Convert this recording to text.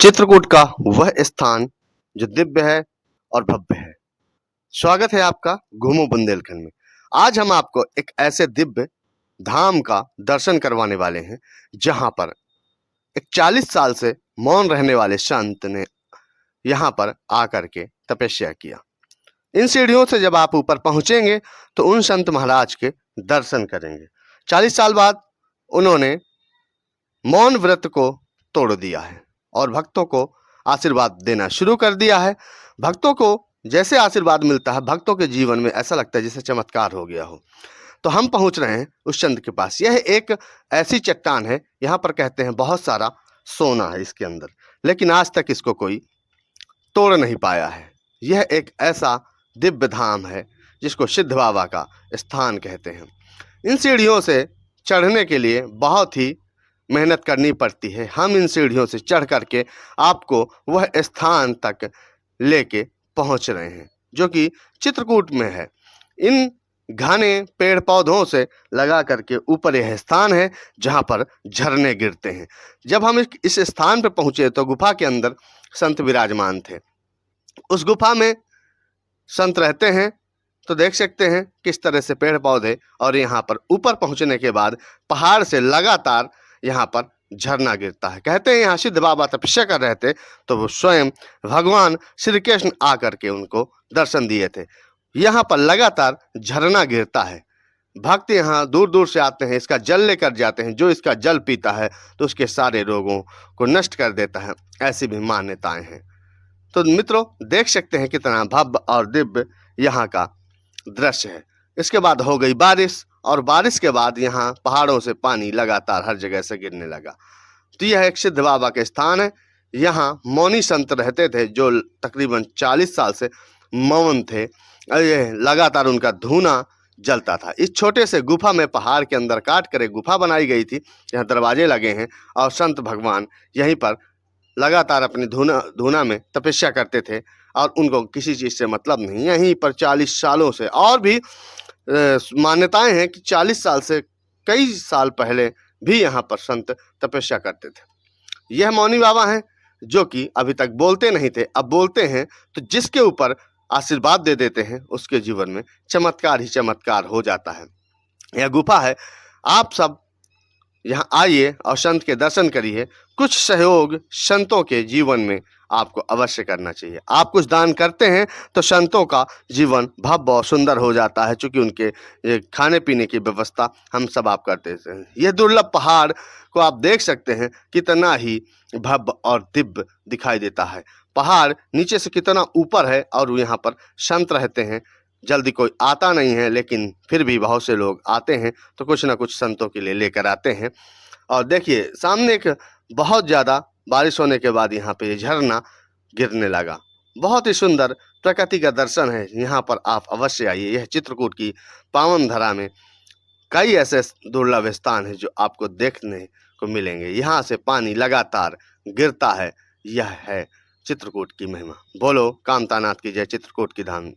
चित्रकूट का वह स्थान जो दिव्य है और भव्य है। स्वागत है आपका घूमो बुंदेलखंड में। आज हम आपको एक ऐसे दिव्य धाम का दर्शन करवाने वाले हैं जहां पर एक 40 साल से मौन रहने वाले संत ने यहाँ पर आकर के तपस्या किया। इन सीढ़ियों से जब आप ऊपर पहुंचेंगे तो उन संत महाराज के दर्शन करेंगे। 40 साल बाद उन्होंने मौन व्रत को तोड़ दिया है और भक्तों को आशीर्वाद देना शुरू कर दिया है। भक्तों को जैसे आशीर्वाद मिलता है, भक्तों के जीवन में ऐसा लगता है जैसे चमत्कार हो गया हो। तो हम पहुंच रहे हैं उस संत के पास। यह एक ऐसी चट्टान है, यहाँ पर कहते हैं बहुत सारा सोना है इसके अंदर, लेकिन आज तक इसको कोई तोड़ नहीं पाया है। यह एक ऐसा दिव्य धाम है जिसको सिद्ध बाबा का स्थान कहते हैं। इन सीढ़ियों से चढ़ने के लिए बहुत ही मेहनत करनी पड़ती है। हम इन सीढ़ियों से चढ़ करके आपको वह स्थान तक लेके पहुंच रहे हैं जो कि चित्रकूट में है। इन घने पेड़ पौधों से लगा करके ऊपर यह स्थान है जहां पर झरने गिरते हैं। जब हम इस स्थान पर पहुंचे तो गुफा के अंदर संत विराजमान थे। उस गुफा में संत रहते हैं, तो देख सकते हैं किस तरह से पेड़ पौधे, और यहाँ पर ऊपर पहुंचने के बाद पहाड़ से लगातार यहाँ पर झरना गिरता है। कहते हैं यहाँ सिद्ध बाबा तपस्या कर रहे थे तो वो स्वयं भगवान श्री कृष्ण आकर के उनको दर्शन दिए थे। यहाँ पर लगातार झरना गिरता है। भक्त यहाँ दूर दूर से आते हैं, इसका जल लेकर जाते हैं। जो इसका जल पीता है तो उसके सारे रोगों को नष्ट कर देता है, ऐसी भी मान्यताएं हैं। तो मित्रों, देख सकते हैं कितना भव्य और दिव्य यहाँ का दृश्य है। इसके बाद हो गई बारिश, और बारिश के बाद यहाँ पहाड़ों से पानी लगातार हर जगह से गिरने लगा। तो यह एक सिद्ध बाबा के स्थान है। यहाँ मौनी संत रहते थे जो तकरीबन 40 साल से मौन थे। ये लगातार उनका धूना जलता था। इस छोटे से गुफा में पहाड़ के अंदर काट कर एक गुफा बनाई गई थी। यहाँ दरवाजे लगे हैं और संत भगवान यहीं पर लगातार अपने धूना में तपस्या करते थे और उनको किसी चीज़ से मतलब नहीं। यहीं पर 40 सालों से, और भी मान्यताएं हैं कि 40 साल से कई साल पहले भी यहाँ पर संत तपस्या करते थे। यह मौनी बाबा हैं जो कि अभी तक बोलते नहीं थे, अब बोलते हैं तो जिसके ऊपर आशीर्वाद दे देते हैं उसके जीवन में चमत्कार ही चमत्कार हो जाता है। यह गुफा है। आप सब यहाँ आइए और संत के दर्शन करिए। कुछ सहयोग संतों के जीवन में आपको अवश्य करना चाहिए। आप कुछ दान करते हैं तो संतों का जीवन भव्य और सुंदर हो जाता है, क्योंकि उनके खाने पीने की व्यवस्था हम सब आप करते हैं। यह दुर्लभ पहाड़ को आप देख सकते हैं कितना ही भव्य और दिव्य दिखाई देता है। पहाड़ नीचे से कितना ऊपर है और यहाँ पर संत रहते हैं। जल्दी कोई आता नहीं है, लेकिन फिर भी बहुत से लोग आते हैं तो कुछ ना कुछ संतों के लिए लेकर आते हैं। और देखिए सामने एक बहुत ज़्यादा बारिश होने के बाद यहाँ पे झरना गिरने लगा। बहुत ही सुंदर प्रकृति का दर्शन है। यहाँ पर आप अवश्य आइए। यह चित्रकूट की पावन धरा में कई ऐसे दुर्लभ स्थान हैं जो आपको देखने को मिलेंगे। यहाँ से पानी लगातार गिरता है। यह है चित्रकूट की महिमा। बोलो कामतानाथ की जय, चित्रकूट की धाम